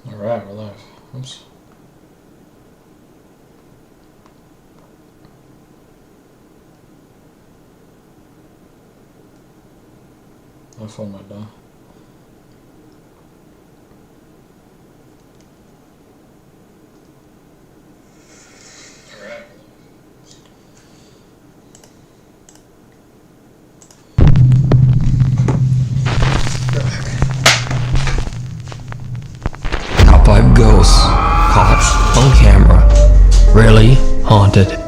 Alright, we're live. Oops. My phone might die. Top 5 ghosts caught on camera. Really haunted.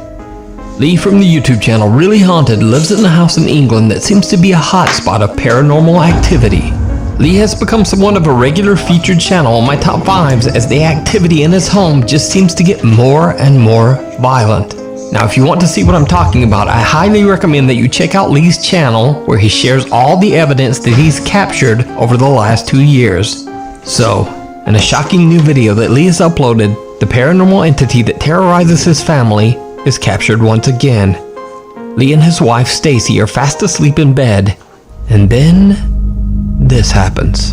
Lee from the YouTube channel Really Haunted lives in a house in England that seems to be a hotspot of paranormal activity. Lee has become somewhat of a regular featured channel on my top 5s as the activity in his home just seems to get more and more violent. Now if you want to see what I'm talking about, I highly recommend that you check out Lee's channel where he shares all the evidence that he's captured over the last 2 years. So, in a shocking new video that Lee has uploaded, the paranormal entity that terrorizes his family is captured once again. Lee and his wife Stacy are fast asleep in bed, and then this happens.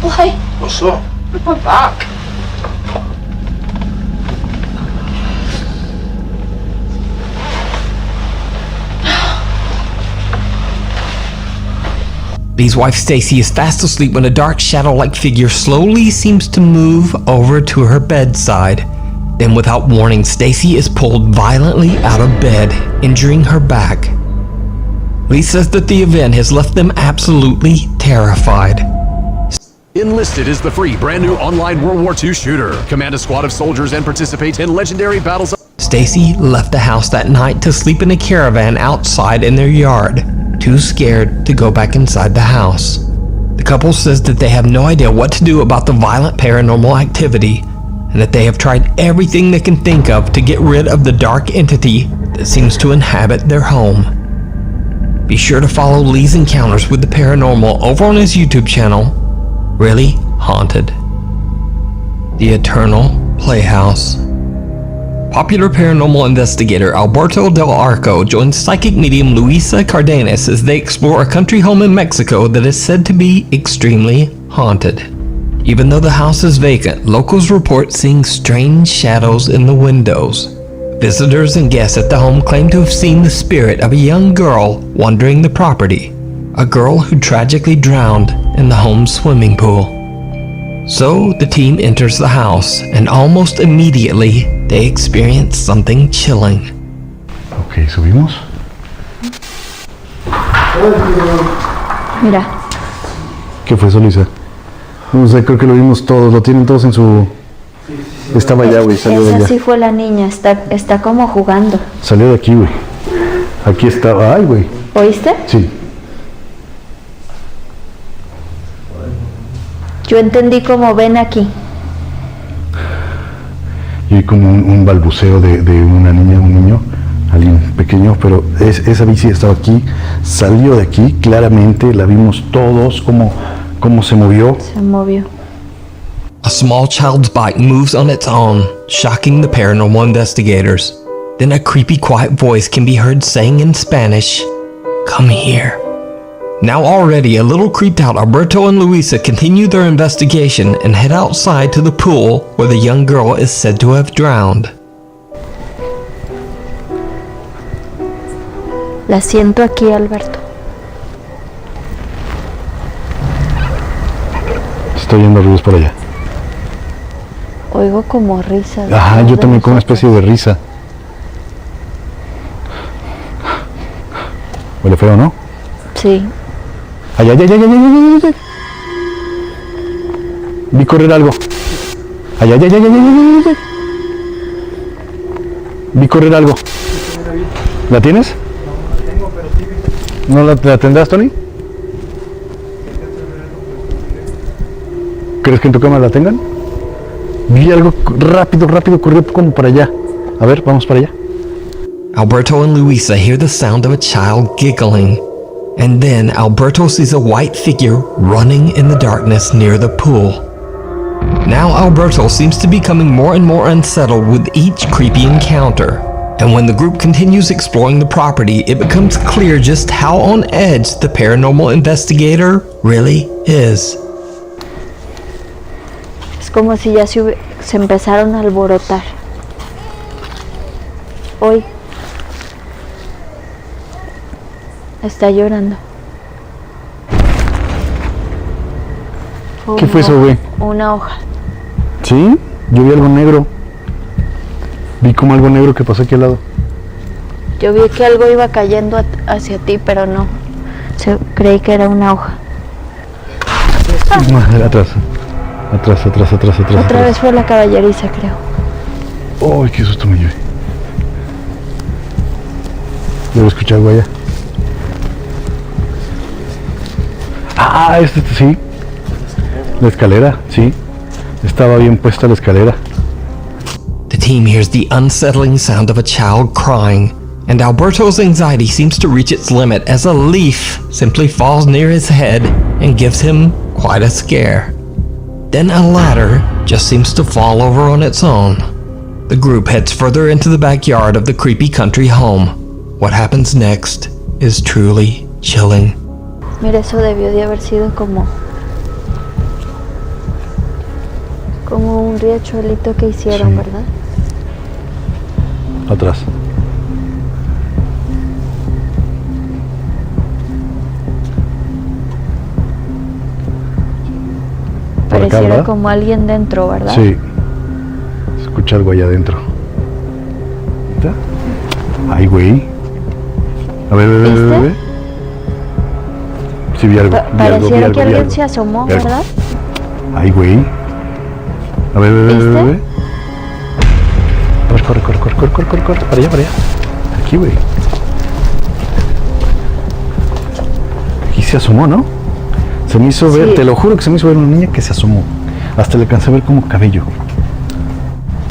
Why? What's up? My back. Lee's wife Stacy is fast asleep when a dark shadow-like figure slowly seems to move over to her bedside. Then without warning, Stacy is pulled violently out of bed, injuring her back. Lee says that the event has left them absolutely terrified. Enlisted is the free brand new online World War II shooter. Command a squad of soldiers and participate in legendary battles. Stacy left the house that night to sleep in a caravan outside in their yard, too scared to go back inside the house. The couple says that they have no idea what to do about the violent paranormal activity, and that they have tried everything they can think of to get rid of the dark entity that seems to inhabit their home. Be sure to follow Lee's encounters with the paranormal over on his YouTube channel, Really Haunted. The Eternal Playhouse. Popular paranormal investigator Alberto Del Arco joins psychic medium Luisa Cardenas as they explore a country home in Mexico that is said to be extremely haunted. Even though the house is vacant, locals report seeing strange shadows in the windows. Visitors and guests at the home claim to have seen the spirit of a young girl wandering the property, a girl who tragically drowned in the home's swimming pool. So the team enters the house, and almost immediately they experience something chilling. Ok, subimos. Mira. ¿Qué fue eso, Lisa? No sé, creo que lo vimos todos, lo tienen todos en su... Estaba allá, güey, salió de Esa allá. sí fue la niña, está como jugando. Salió de aquí, güey. Aquí estaba, ay, güey. ¿Oíste? Sí. Yo entendí como ven aquí. Y como un balbuceo de una niña, un niño, alguien pequeño, pero esa bici estaba aquí, salió de aquí, claramente, la vimos todos, cómo se movió. Se movió. A small child's bike moves on its own, shocking the paranormal investigators. Then a creepy, quiet voice can be heard saying in Spanish, "Come here." Now already a little creeped out, Alberto and Luisa continue their investigation and head outside to the pool where the young girl is said to have drowned. La siento aquí, Alberto. Estoy oyendo ruidos por allá. Oigo como risa. Ajá, yo también con una especie de risa. Huele feo, ¿no? Sí. Ay, ay, ay, ay, ay, ay, ay, ay. Vi correr algo. Ay, ay, ay, ay, ay, ay, ay. Vi correr algo. ¿La tienes? ¿No la tendrás, Tony? ¿Crees que en tu cama la tengan? Vi algo rápido, corrió como para allá. A ver, vamos para allá. Alberto and Luisa hear the sound of a child giggling. And then Alberto sees a white figure running in the darkness near the pool. Now Alberto seems to be becoming more and more unsettled with each creepy encounter. And when the group continues exploring the property, it becomes clear just how on edge the paranormal investigator really is. Es como si ya se empezaron a alborotar. Hoy está llorando. ¿Qué fue eso, güey? Una hoja. ¿Sí? Yo vi algo negro. Vi como algo negro que pasó aquí al lado. Yo vi que algo iba cayendo hacia ti, pero no. Creí que era una hoja. Atrás. Otra vez fue la caballeriza, creo. ¡Ay, qué susto me llevé! Debo escuchar algo allá. Ah, sí. La escalera, sí. Estaba bien puesta la escalera. The team hears the unsettling sound of a child crying, and Alberto's anxiety seems to reach its limit as a leaf simply falls near his head and gives him quite a scare. Then a ladder just seems to fall over on its own. The group heads further into the backyard of the creepy country home. What happens next is truly chilling. Mira, eso debió de haber sido como un riachuelito que hicieron, Sí. ¿verdad? Atrás. Por acá, Pareciera ¿verdad? como alguien dentro, ¿verdad? Sí. Escucha algo allá adentro. ¿Está? Ay, güey. A ver, ¿Viste? Sí, vi algo. Pareciera que alguien se hace asomó, Vi algo. ¿verdad? Ay, güey. A ver, ¿Viste? A ver, corre. Para allá. Aquí, güey. Aquí se asomó, ¿no? Se me hizo ver, Sí. te lo juro que se me hizo ver una niña que se asomó. Hasta le alcancé a ver como cabello.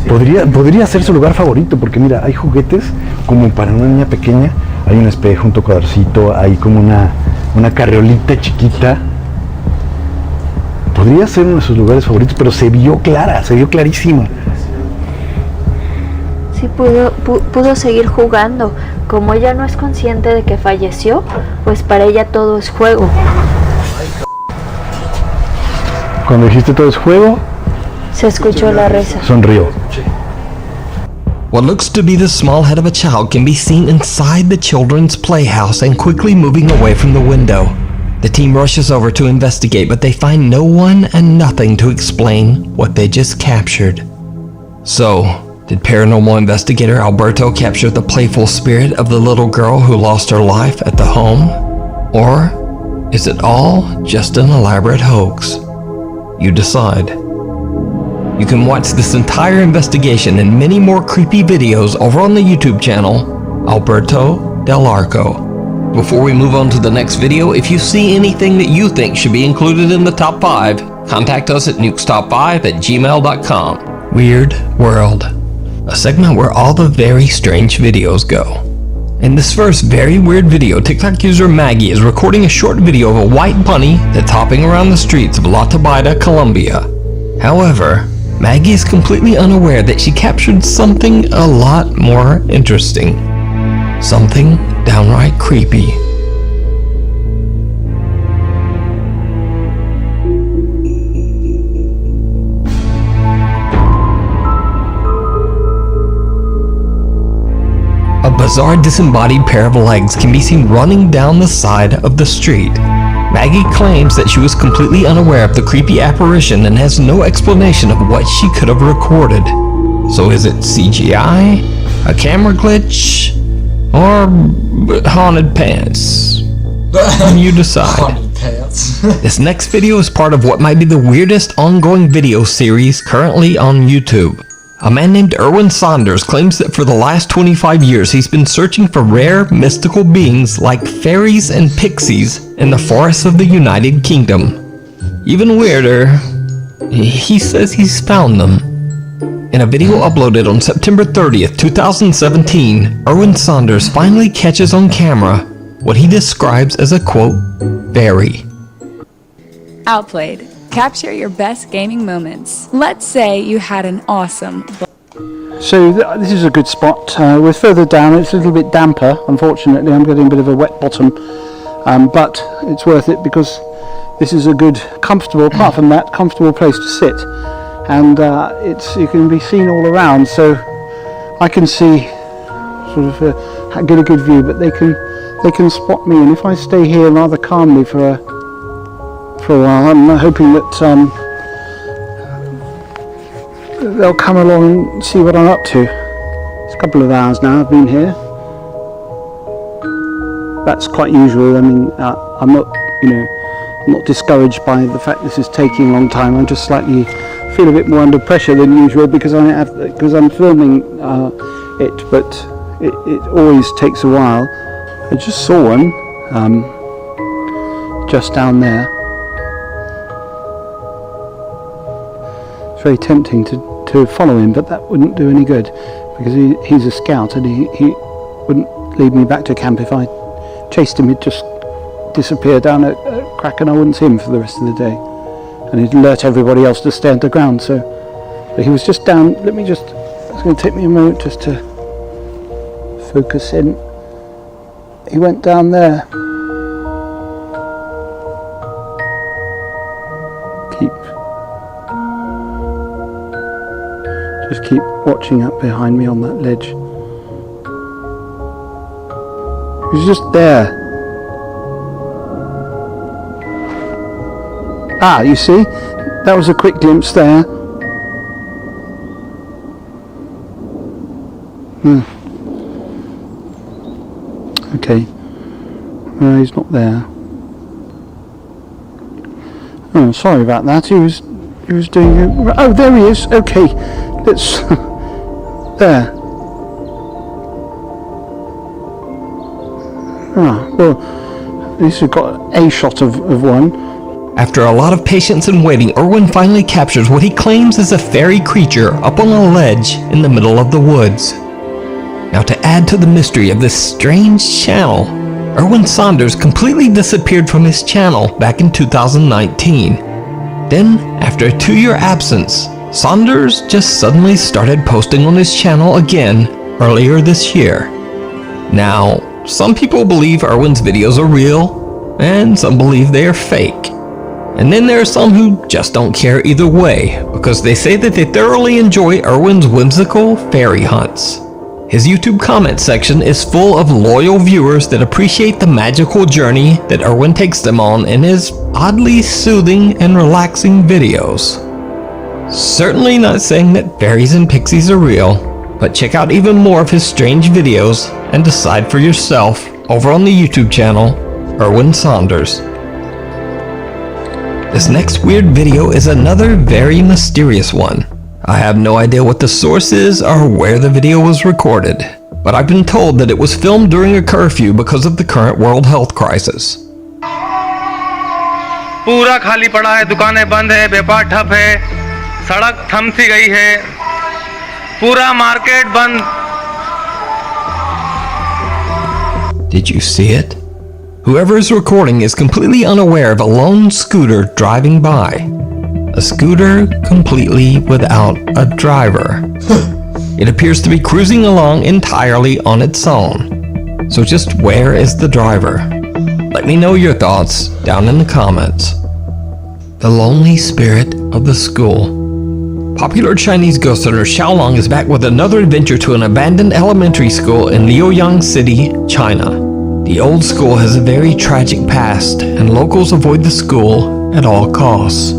Podría ser su lugar favorito, porque mira, hay juguetes como para una niña pequeña. Hay un espejo, un tocadorcito, hay como una carriolita chiquita. Podría ser uno de sus lugares favoritos, pero se vio clarísima. Sí, pudo seguir jugando. Como ella no es consciente de que falleció, pues para ella todo es juego. Cuando dijiste todo es juego, Se escuchó la risa. sonrió. What looks to be the small head of a child can be seen inside the children's playhouse and quickly moving away from the window. The team rushes over to investigate, but they find no one and nothing to explain what they just captured. So, did paranormal investigator Alberto capture the playful spirit of the little girl who lost her life at the home? Or is it all just an elaborate hoax? You decide. You can watch this entire investigation and many more creepy videos over on the YouTube channel, Alberto Del Arco. Before we move on to the next video, if you see anything that you think should be included in the top 5, contact us at nukestop5@gmail.com. Weird World, a segment where all the very strange videos go. In this first very weird video, TikTok user Maggie is recording a short video of a white bunny that's hopping around the streets of La Tabaida, Colombia. However, Maggie is completely unaware that she captured something a lot more interesting. Something downright creepy. A bizarre disembodied pair of legs can be seen running down the side of the street. Maggie claims that she was completely unaware of the creepy apparition and has no explanation of what she could have recorded. So is it CGI, a camera glitch, or haunted pants? You decide. Haunted pants. This next video is part of what might be the weirdest ongoing video series currently on YouTube. A man named Erwin Saunders claims that for the last 25 years he's been searching for rare mystical beings like fairies and pixies in the forests of the United Kingdom. Even weirder, he says he's found them. In a video uploaded on September 30th, 2017, Erwin Saunders finally catches on camera what he describes as a quote, fairy. Outplayed. Capture your best gaming moments. Let's say you had an awesome. So this is a good spot. We're further down. It's a little bit damper. Unfortunately, I'm getting a bit of a wet bottom, but it's worth it because this is a good, comfortable. Apart from that, comfortable place to sit, and you can be seen all around. So I can see sort of get a good view, but they can spot me. And if I stay here rather calmly for a while, I'm hoping that they'll come along and see what I'm up to. It's a couple of hours now I've been here. That's quite usual. I mean, I'm not discouraged by the fact this is taking a long time. I'm just slightly feel a bit more under pressure than usual because I'm filming it, but it always takes a while. I just saw one just down there. It's very tempting to follow him, but that wouldn't do any good because he's a scout and he wouldn't lead me back to camp. If I chased him, he'd just disappear down a crack and I wouldn't see him for the rest of the day, and he'd alert everybody else to stay underground. But he was just down. It's going to take me a moment just to focus in. He went down there. Just keep watching up behind me on that ledge. He was just there. You see? That was a quick glimpse there. Okay. No, he's not there. Oh, sorry about that. He was doing... Oh, there he is. Okay. Let's... there. Well, at least we've got a shot of one. After a lot of patience and waiting, Erwin finally captures what he claims is a fairy creature up on a ledge in the middle of the woods. Now, to add to the mystery of this strange channel, Erwin Saunders completely disappeared from his channel back in 2019. Then, after a 2-year absence, Saunders just suddenly started posting on his channel again earlier this year. Now, some people believe Erwin's videos are real, and some believe they are fake. And then there are some who just don't care either way, because they say that they thoroughly enjoy Erwin's whimsical fairy hunts. His YouTube comment section is full of loyal viewers that appreciate the magical journey that Erwin takes them on in his oddly soothing and relaxing videos. Certainly not saying that fairies and pixies are real, but check out even more of his strange videos and decide for yourself over on the YouTube channel, Erwin Saunders. This next weird video is another very mysterious one. I have no idea what the source is or where the video was recorded, but I've been told that it was filmed during a curfew because of the current world health crisis. पूरा खाली पड़ा है, दुकानें बंद है, व्यापार ठप है, सड़क थम सी गई है, पूरा मार्केट बंद. Did you see it? Whoever is recording is completely unaware of a lone scooter driving by. A scooter completely without a driver. It appears to be cruising along entirely on its own. So just where is the driver? Let me know your thoughts down in the comments. The lonely spirit of the school. Popular Chinese ghost hunter Xiaolong is back with another adventure to an abandoned elementary school in Liaoyang City, China. The old school has a very tragic past, and locals avoid the school at all costs.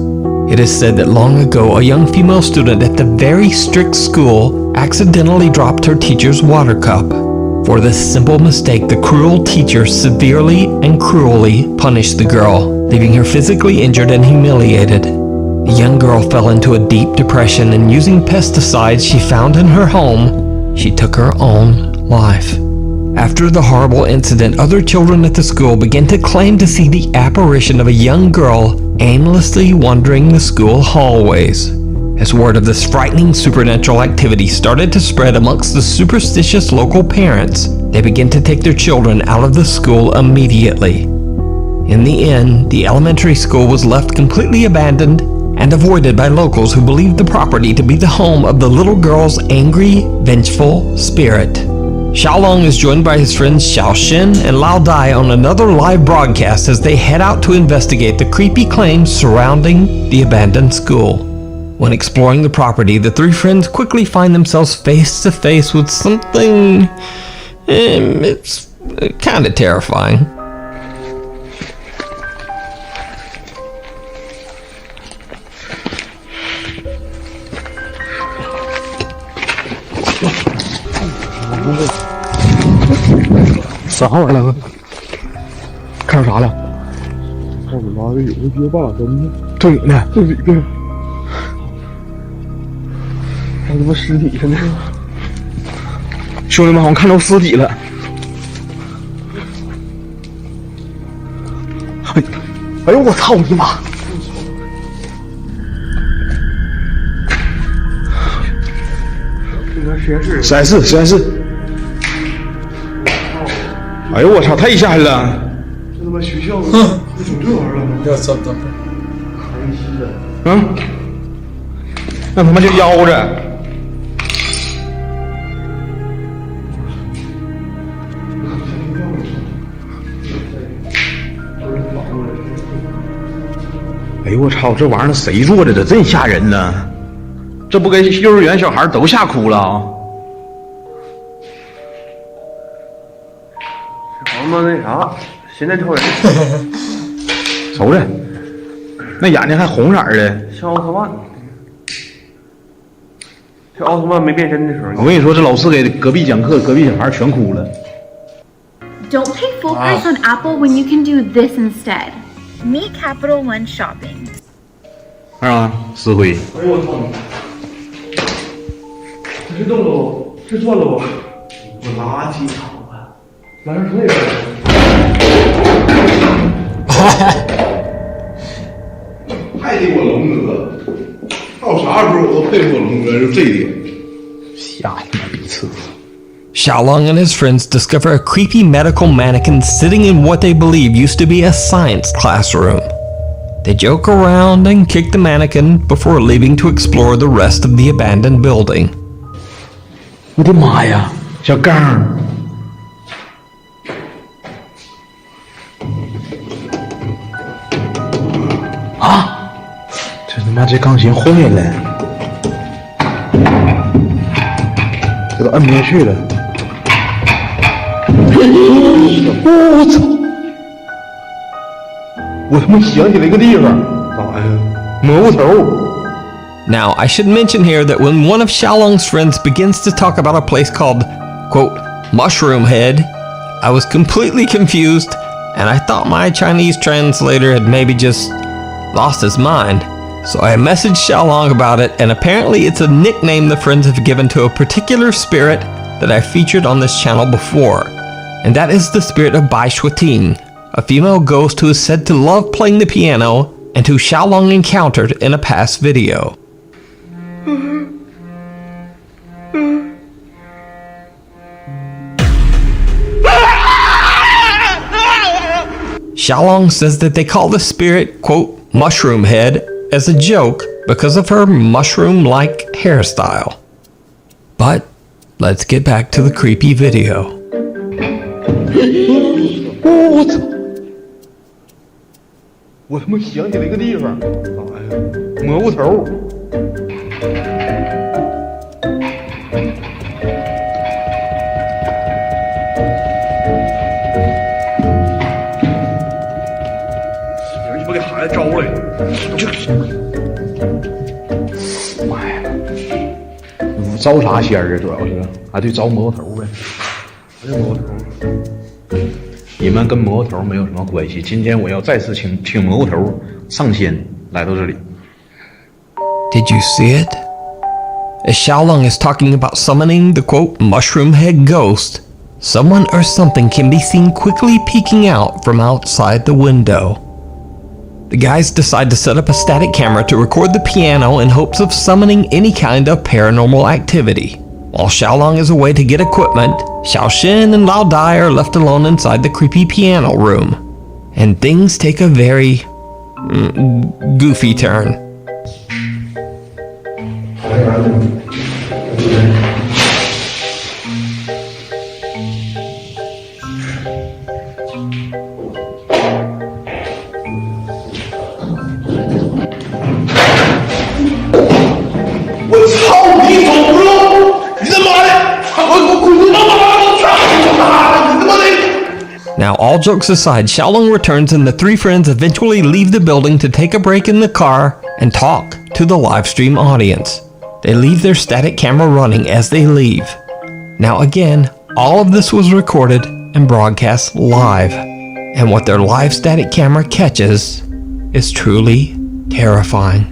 It is said that long ago, a young female student at the very strict school accidentally dropped her teacher's water cup. For this simple mistake, the cruel teacher severely and cruelly punished the girl, leaving her physically injured and humiliated. The young girl fell into a deep depression, and using pesticides she found in her home, she took her own life. After the horrible incident, other children at the school began to claim to see the apparition of a young girl aimlessly wandering the school hallways. As word of this frightening supernatural activity started to spread amongst the superstitious local parents, they began to take their children out of the school immediately. In the end, the elementary school was left completely abandoned and avoided by locals who believed the property to be the home of the little girl's angry, vengeful spirit. Xiaolong is joined by his friends Xiaoxin and Lao Dai on another live broadcast as they head out to investigate the creepy claims surrounding the abandoned school. When exploring the property, the three friends quickly find themselves face to face with something... it's kind of terrifying.3号来了，看着啥了？看我妈的有个街霸真的，就你呢？就你呢？还他妈尸体呢！兄弟们，好像看到尸体了。哎呦我操你妈！实验室。哎呦我操！太吓人了！这他妈学校会整这玩意儿了吗？要怎么？嗯？那他妈就腰着。哎呦我操！这玩意儿谁做的？这真吓人呢！这不给幼儿园小孩都吓哭了啊！他妈那啥，现在超人，瞅着，那眼睛还红色的，像奥特曼。这奥特曼没变身的时候，我跟你说，这老师给隔壁讲课，隔壁小孩全哭了。Don't pay full price on Apple when you can do this instead. Meet Capital One Shopping. 看啥？石灰。哎呦我操！这是动喽，这转喽，我垃圾场啊！来这退了。太给我龙哥，到啥时候我都佩服龙哥，就这一点。吓他妈逼次。Xiaolong and his friends discover a creepy medical mannequin sitting in what they believe used to be a science classroom. They joke around and kick the mannequin before leaving to explore the rest of the abandoned building. 我的妈呀，小刚！啊！这他妈这钢琴坏了，这都摁不下去了。我操！我他妈想起来一个地方，咋呀？蘑菇头。Now, I should mention here that when one of Xiaolong's friends begins to talk about a place called, quote, Mushroom Head, I was completely confused, and I thought my Chinese translator had maybe just lost his mind. So I messaged Xiaolong about it, and apparently it's a nickname the friends have given to a particular spirit that I featured on this channel before. And that is the spirit of Bai Shuiting, a female ghost who is said to love playing the piano and who Xiaolong encountered in a past video. Xiaolong says that they call the spirit, quote, Mushroom Head as a joke because of her mushroom-like hairstyle. But let's get back to the creepy video. 我操！我他妈想起来一个地方，咋呀？蘑菇头。你不给孩子招来，妈呀！招啥仙儿啊？主要是啊，对，招蘑菇头呗。这蘑菇头。你们跟蘑菇头没有什么关系。今天我要再次请蘑菇头上仙来到这里。Did you see it? As Xiaolong is talking about summoning the quote mushroom head ghost, someone or something can be seen quickly peeking out from outside the window. The guys decide to set up a static camera to record the piano in hopes of summoning any kind of paranormal activity. While Xiaolong is away to get equipment, Xiaoxin and Lao Dai are left alone inside the creepy piano room. And things take a very goofy turn. Now, all jokes aside, Xiaolong returns and the three friends eventually leave the building to take a break in the car and talk to the live stream audience. They leave their static camera running as they leave. Now again, all of this was recorded and broadcast live, and what their live static camera catches is truly terrifying.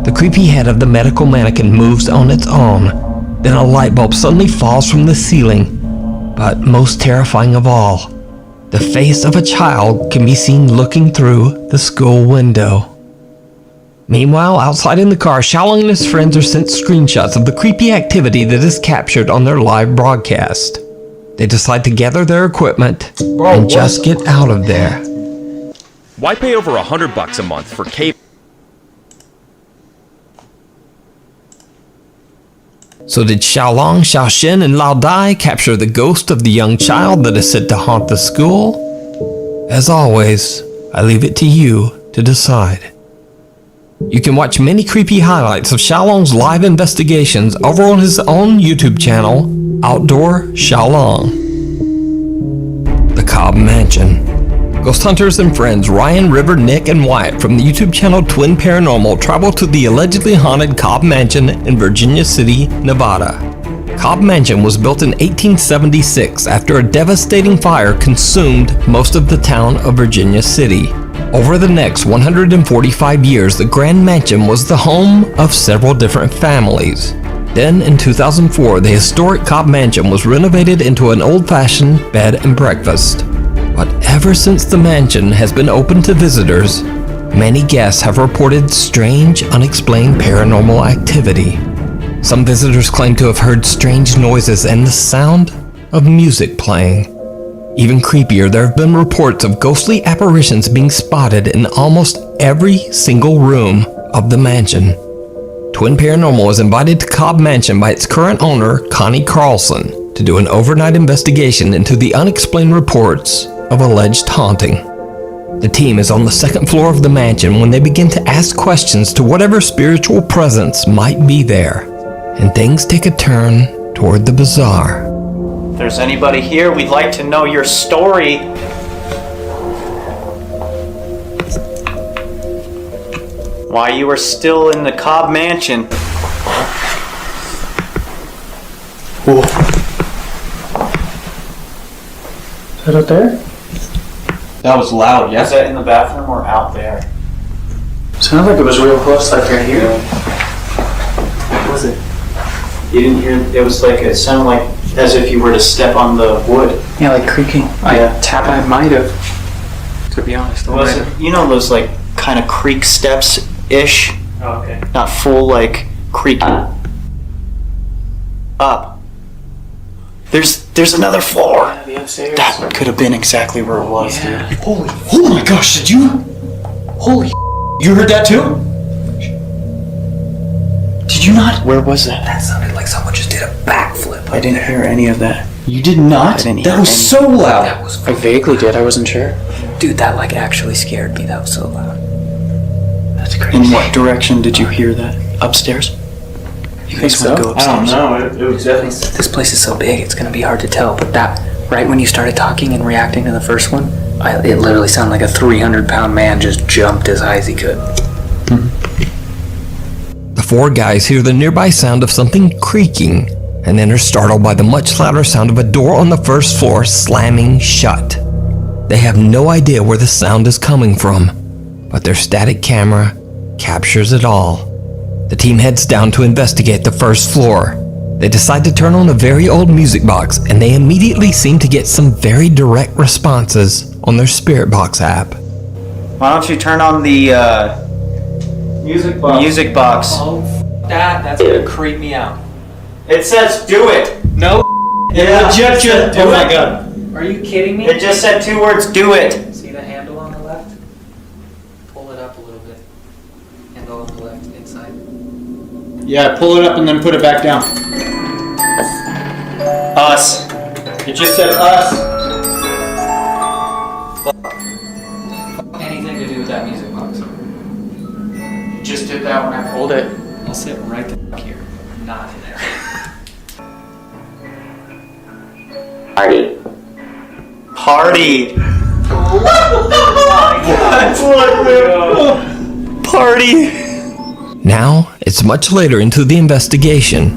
The creepy head of the medical mannequin moves on its own. Then a light bulb suddenly falls from the ceiling. But most terrifying of all, the face of a child can be seen looking through the school window. Meanwhile, outside in the car, Xiaolong and his friends are sent screenshots of the creepy activity that is captured on their live broadcast. They decide to gather their equipment and just get out of there. Why pay over $100 a month for cable? So did Xiaolong, Xiaoxin, and Lao Dai capture the ghost of the young child that is said to haunt the school? As always, I leave it to you to decide. You can watch many creepy highlights of Xiaolong's live investigations over on his own YouTube channel, Outdoor Xiaolong. The Cobb Mansion. Ghost hunters and friends Ryan, River, Nick, and Wyatt from the YouTube channel Twin Paranormal travel to the allegedly haunted Cobb Mansion in Virginia City, Nevada. Cobb Mansion was built in 1876 after a devastating fire consumed most of the town of Virginia City. Over the next 145 years, the Grand Mansion was the home of several different families. Then, in 2004, the historic Cobb Mansion was renovated into an old-fashioned bed and breakfast. But ever since the mansion has been open to visitors, many guests have reported strange, unexplained paranormal activity. Some visitors claim to have heard strange noises and the sound of music playing. Even creepier, there have been reports of ghostly apparitions being spotted in almost every single room of the mansion. Twin Paranormal was invited to Cobb Mansion by its current owner, Connie Carlson, to do an overnight investigation into the unexplained reports of alleged haunting. The team is on the second floor of the mansion when they begin to ask questions to whatever spiritual presence might be there, and things take a turn toward the bizarre. If there's anybody here, we'd like to know your story. Why you are still in the Cobb Mansion. Whoa. Is that out there? That was loud, yeah? Was that in the bathroom or out there? Sounded like it was real close, like right here. What was it? You didn't hear, it was like, it sounded like as if you were to step on the wood. Yeah, like creaking. I might have, to be honest. Was it, you know those like kind of creak steps-ish? Oh, okay. Not full like creaking. Up. There's another floor. That could have been exactly where it was, dude. Holy, oh my gosh, did you? Holy, you heard that too? Did you not? Where was that? That sounded like someone just did a backflip. I didn't hear any of that. You did not? That was so loud. That was I vaguely did, I wasn't sure. Dude, that like actually scared me. That was so loud. That's crazy. In what direction did you hear that? Upstairs? You guys want to go upstairs? I don't know, it was definitely... This place is so big, it's gonna be hard to tell. But that, right when you started talking and reacting to the first one, it literally sounded like a 300-pound man just jumped as high as he could. The four guys hear the nearby sound of something creaking, and then are startled by the much louder sound of a door on the first floor slamming shut. They have no idea where the sound is coming from, but their static camera captures it all. The team heads down to investigate the first floor. They decide to turn on a very old music box, and they immediately seem to get some very direct responses on their Spirit Box app. Why don't you turn on the music box? Oh, that's gonna creep me out. It says do it. No. Yeah. Objection. Oh my god. Are you kidding me? It just said 2 words, do it. See the handle on the left? Pull it up a little bit. Handle on the left, inside. Yeah, pull it up and then put it back down. Us. It just said us. Anything to do with that music box. Just did that when I pulled it. I'll sit right the fuck here. Not in there. Party. Party. Now, it's much later into the investigation,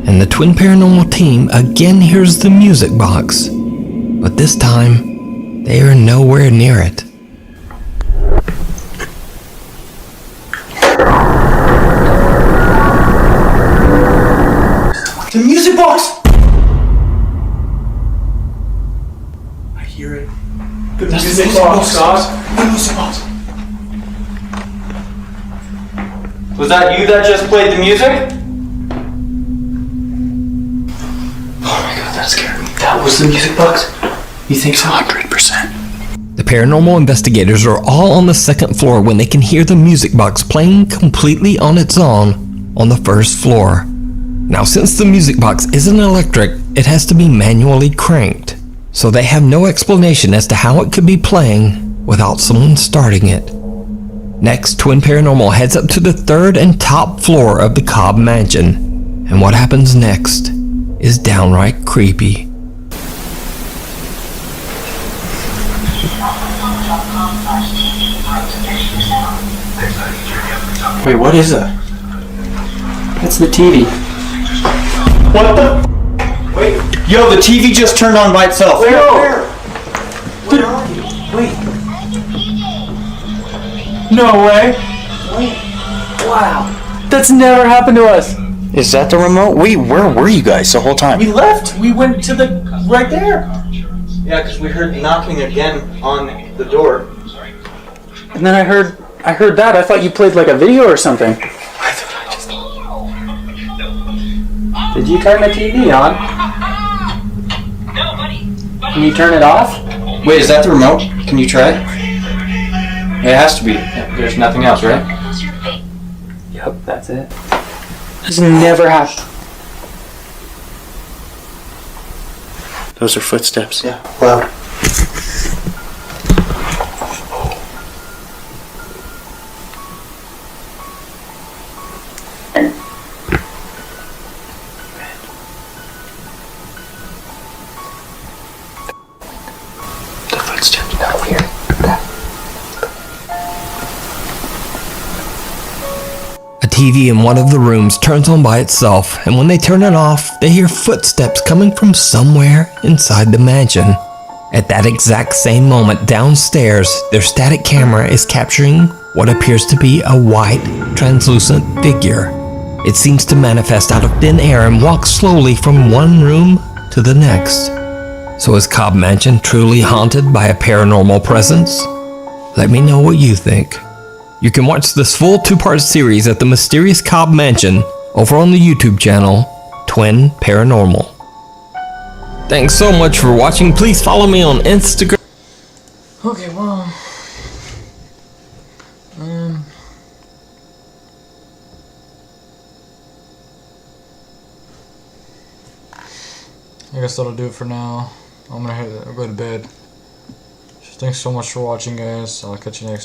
and the Twin Paranormal team again hears the music box. But this time, they are nowhere near it. The music box! I hear it. The music box, guys. The music box. Was that you that just played the music? Oh my god, that scared me. That was the music box? You think so? 100%. The paranormal investigators are all on the second floor when they can hear the music box playing completely on its own on the first floor. Now, since the music box isn't electric, it has to be manually cranked, so they have no explanation as to how it could be playing without someone starting it. Next, Twin Paranormal heads up to the third and top floor of the Cobb Mansion, and what happens next is downright creepy. Wait, what is that? That's the TV. What the? Wait. Yo, the TV just turned on by itself. Where are you? Wait. No way. Wow. That's never happened to us. Is that the remote? Wait, where were you guys the whole time? We left. We went to the right there. Yeah, because we heard knocking again on the door. And then I heard that. I thought you played like a video or something. Did you turn the TV on? Can you turn it off? Wait, is that the remote? Can you try it? It has to be. There's nothing else, right? Yep, that's it. This never happened. Those are footsteps. Yeah, loud. The footsteps down here. A TV in one of the rooms turns on by itself, and when they turn it off, they hear footsteps coming from somewhere inside the mansion. At that exact same moment, downstairs, their static camera is capturing what appears to be a white, translucent figure. It seems to manifest out of thin air and walk slowly from one room to the next. So is Cobb Mansion truly haunted by a paranormal presence? Let me know what you think. You can watch this full 2-part series at the Mysterious Cobb Mansion over on the YouTube channel Twin Paranormal. Thanks so much for watching. Please follow me on Instagram. Okay, well, I guess that'll do it for now. I'm gonna go to bed. Thanks so much for watching, guys. I'll catch you next time.